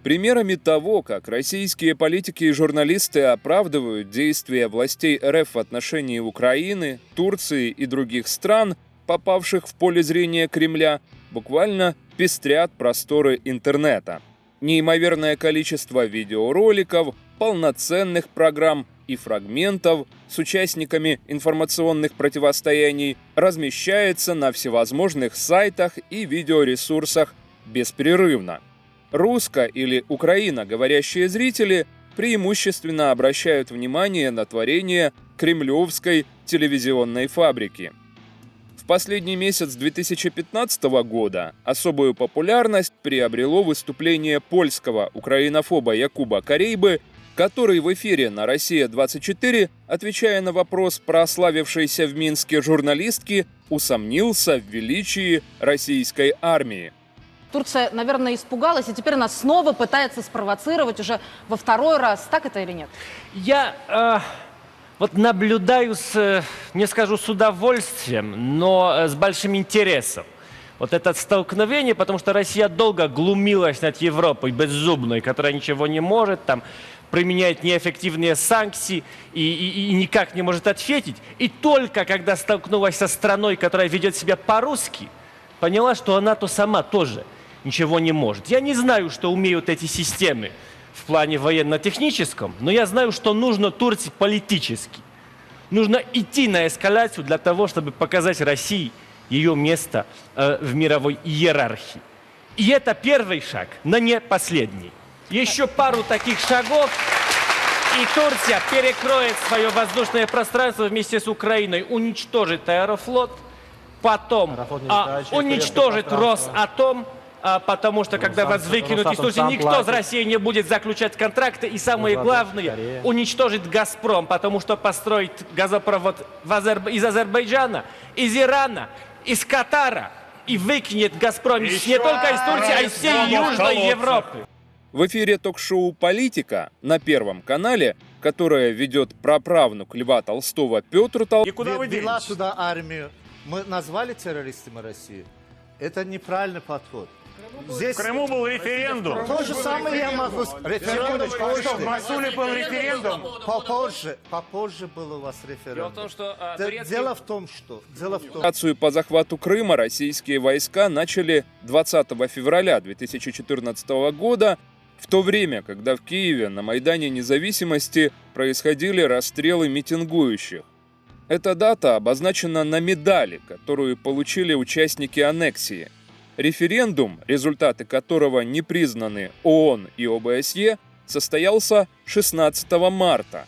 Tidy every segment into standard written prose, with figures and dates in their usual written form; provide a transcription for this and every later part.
Примерами того, как российские политики и журналисты оправдывают действия властей РФ в отношении Украины, Турции и других стран, попавших в поле зрения Кремля, буквально пестрят просторы интернета. Неимоверное количество видеороликов, полноценных программ и фрагментов с участниками информационных противостояний размещается на всевозможных сайтах и видеоресурсах беспрерывно. Русско- или украиноговорящие зрители преимущественно обращают внимание на творение кремлевской телевизионной фабрики. В последний месяц 2015 года особую популярность приобрело выступление польского украинофоба Якуба Корейбы, который в эфире на «Россия-24», отвечая на вопрос прославившейся в Минске журналистки, усомнился в величии российской армии. Турция, наверное, испугалась, и теперь она снова пытается спровоцировать уже во второй раз. Так это или нет? Я вот наблюдаю не скажу с удовольствием, но с большим интересом. Вот это столкновение, потому что Россия долго глумилась над Европой беззубной, которая ничего не может, там, применяет неэффективные санкции и никак не может ответить. И только когда столкнулась со страной, которая ведет себя по-русски, поняла, что она-то сама тоже ничего не может. Я не знаю, что умеют эти системы в плане военно-техническом, но я знаю, что нужно Турции политически. Нужно идти на эскалацию для того, чтобы показать России ее место в мировой иерархии. И это первый шаг, но не последний. Еще пару таких шагов, и Турция перекроет свое воздушное пространство вместе с Украиной, уничтожит Аэрофлот, потом уничтожит Росатом, потому что когда вас выкинут из Турции, никто с Россией не будет заключать контракты, и самое главное, уничтожит Газпром, потому что построит газопровод из Азербайджана, из Ирана, из Катара, и выкинет Газпром не только из Турции, а из всей Южной Европы. В эфире ток-шоу «Политика» на Первом канале, которое ведет праправнук Льва Толстого Петр Толстой, ввела туда армию. Мы назвали террористами Россию? Это неправильный подход. Здесь... В Крыму был референдум. То же самое я могу сказать. Референдум позже. В Масуле был референдум. Попозже был у вас референдум. Дело в том, что... Операцию по захвату Крыма российские войска начали 20 февраля 2014 года, в то время, когда в Киеве на Майдане Независимости происходили расстрелы митингующих. Эта дата обозначена на медали, которую получили участники аннексии. Референдум, результаты которого не признаны ООН и ОБСЕ, состоялся 16 марта.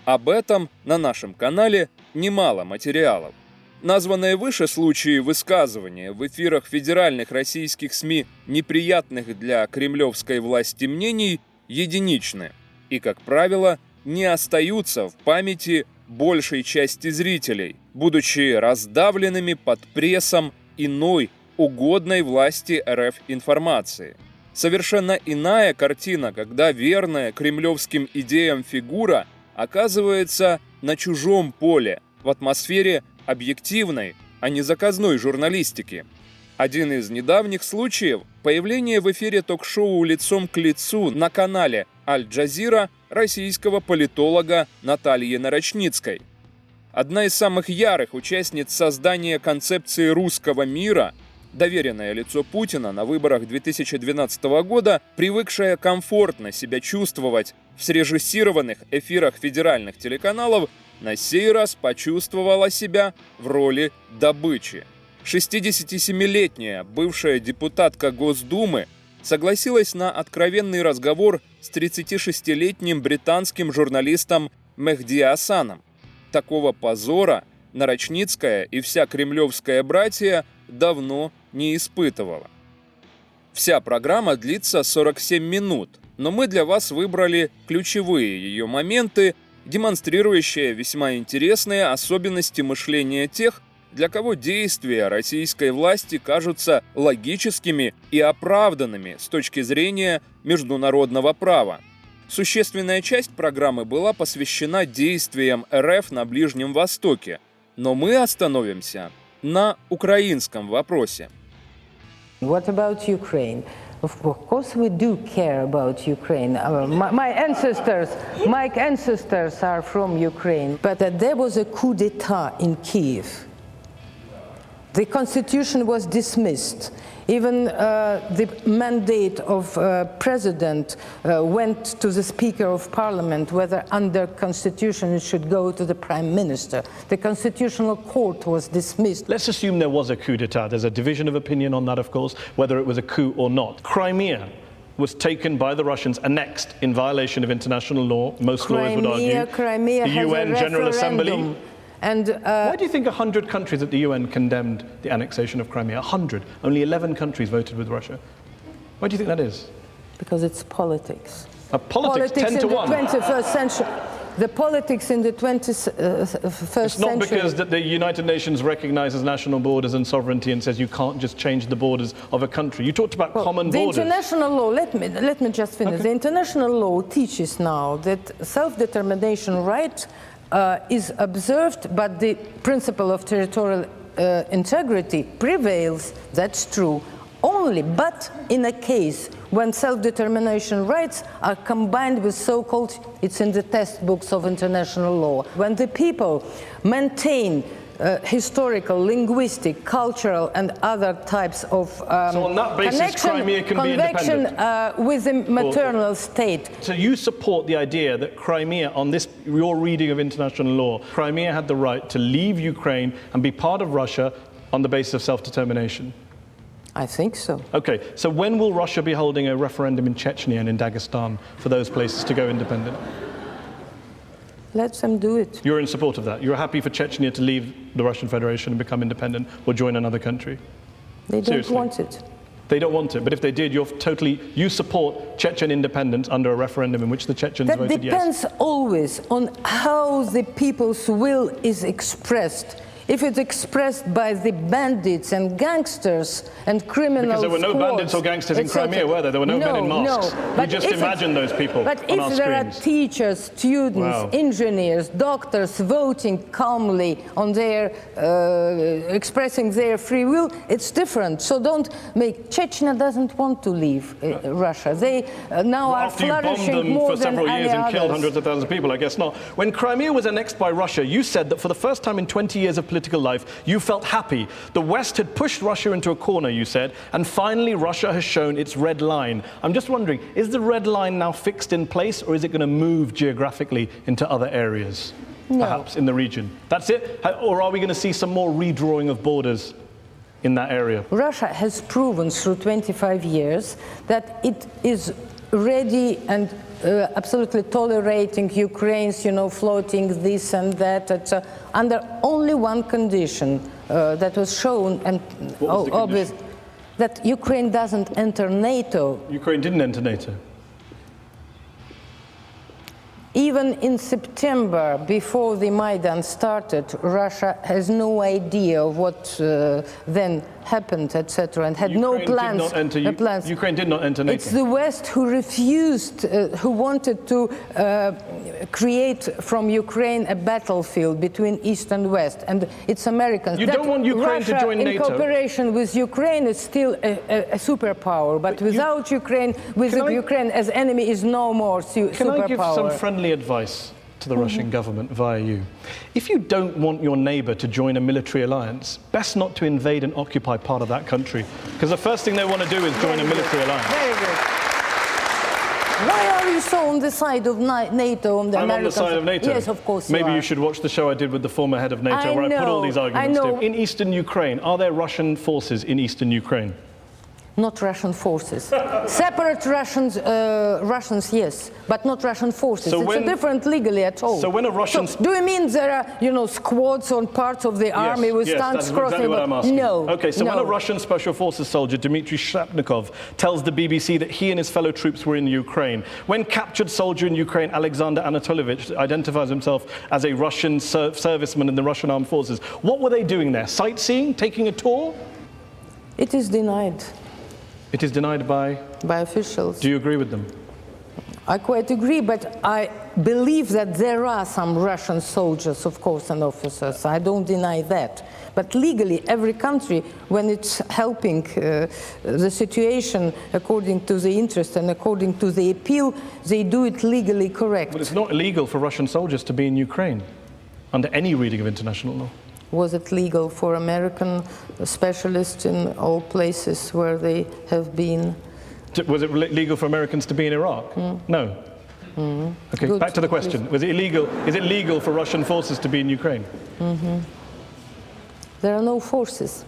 Об этом на нашем канале немало материалов. Названные выше случаи высказывания в эфирах федеральных российских СМИ неприятных для кремлевской власти мнений единичны и, как правило, не остаются в памяти большей части зрителей, будучи раздавленными под прессом иной, угодной власти РФ информации. Совершенно иная картина, когда верная кремлевским идеям фигура оказывается на чужом поле, в атмосфере объективной, а не заказной журналистики. Один из недавних случаев – появление в эфире ток-шоу «Лицом к лицу» на канале «Аль-Джазира» российского политолога Натальи Нарочницкой. Одна из самых ярых участниц создания концепции русского мира, доверенное лицо Путина на выборах 2012 года, привыкшая комфортно себя чувствовать в срежиссированных эфирах федеральных телеканалов, на сей раз почувствовала себя в роли добычи. 67-летняя бывшая депутатка Госдумы согласилась на откровенный разговор с 36-летним британским журналистом Мехди Асаном. Такого позора Нарочницкая и вся кремлевская братья давно не испытывала. Вся программа длится 47 минут, но мы для вас выбрали ключевые ее моменты, демонстрирующие весьма интересные особенности мышления тех, для кого действия российской власти кажутся логическими и оправданными с точки зрения международного права. Существенная часть программы была посвящена действиям РФ на Ближнем Востоке, но мы остановимся на украинском вопросе. What about Ukraine? Of course, we do care about Ukraine. My ancestors are from Ukraine. But there was a coup d'état in Kiev. The constitution was dismissed. Even the mandate of president went to the Speaker of Parliament, whether under constitution it should go to the Prime Minister. The Constitutional Court was dismissed. Let's assume there was a coup d'etat. There's a division of opinion on that, of course, whether it was a coup or not. Crimea was taken by the Russians, annexed in violation of international law, most lawyers would argue. Crimea the has UN a General Assembly. referendum. And Why do you think 100 countries at the UN condemned the annexation of Crimea? 100. Only 11 countries voted with Russia. Why do you think that is? because it's politics. Politics 10 to 1. In the 21st century. The politics in the 21st century. It's not because that the United Nations recognizes national borders and sovereignty and says you can't just change the borders of a country. You talked about common borders. The international law, let me just finish. Okay. The international law teaches now that self-determination right is observed, but the principle of territorial integrity prevails. That's true. Only, but in a case when self-determination rights are combined with so-called, it's in the textbooks of international law, when the people maintain historical, linguistic, cultural, and other types of so on that basis, Crimea can be independent. With the maternal state. So you support the idea that Crimea, on this, your reading of international law, Crimea had the right to leave Ukraine and be part of Russia on the basis of self-determination? I think so. Okay, so when will Russia be holding a referendum in Chechnya and in Dagestan for those places to go independent? Let them do it. You're in support of that? You're happy for Chechnya to leave the Russian Federation and become independent or join another country? They don't Seriously? want it. They don't want it, but if they did, you support Chechen independence under a referendum in which the Chechens That voted yes. depends always on how the people's will is expressed. If it's expressed by the bandits and gangsters and criminals, because there were no squads, bandits or gangsters in Crimea, were there? There were no men in masks. No. We just imagine those people But on if our there screens. are teachers, students, Wow. engineers, doctors voting calmly on their, expressing their free will, it's different. So don't make, Chechnya doesn't want to leave Russia. They now are After you bombed flourishing them more for than several any years and killed others. hundreds of thousands of people, I guess not. When Crimea was annexed by Russia, you said that for the first time in 20 years of political life, you felt happy. The West had pushed Russia into a corner, you said, and finally Russia has shown its red line. I'm just wondering, is the red line now fixed in place, or is it going to move geographically into other areas, perhaps in the region? That's it? Or are we going to see some more redrawing of borders in that area? Russia has proven through 25 years that it is ready and absolutely tolerating Ukraine's, floating this and that, under only one condition that was shown and obvious, that Ukraine doesn't enter NATO. Ukraine didn't enter NATO. Even in September, before the Maidan started, Russia has no idea of what then happened, etc., and had no plans. Ukraine did not enter NATO. It's the West who refused, who wanted to create from Ukraine a battlefield between East and West, and it's Americans. You don't want Ukraine Russia, to join NATO. in cooperation with Ukraine, is still a superpower, but without Ukraine, Ukraine as enemy, is no more superpower. Can I give some friendly advice to the Russian government via you? If you don't want your neighbor to join a military alliance, best not to invade and occupy part of that country, because the first thing they want to do is join a military alliance. Very good. Why are you so on the side of NATO? On the I'm Americans? on the side of NATO. Yes, of course. Maybe you you should watch the show I did with the former head of NATO, where I put all these arguments to. In eastern Ukraine, are there Russian forces in eastern Ukraine? Not Russian forces. Separate Russians, yes, but not Russian forces. So it's a different legally at all. So when a Russian... do you mean there are, squads on parts of the army with tanks crossing? Exactly what I'm asking. No. Okay, so when a Russian special forces soldier, Dmitry Shrapnikov, tells the BBC that he and his fellow troops were in Ukraine, when captured soldier in Ukraine, Alexander Anatolievich, identifies himself as a Russian serviceman in the Russian armed forces, what were they doing there? Sightseeing? Taking a tour? It is denied. It is denied by officials. Do you agree with them? I quite agree, but I believe that there are some Russian soldiers, of course, and officers. I don't deny that. But legally, every country, when it's helping the situation according to the interest and according to the appeal, they do it legally correct. But it's not illegal for Russian soldiers to be in Ukraine, under any reading of international law. Was it legal for American specialists in all places where they have been? Was it legal for Americans to be in Iraq? No. Okay, Good. back to the question. Was it illegal? Is it legal for Russian forces to be in Ukraine? There are no forces.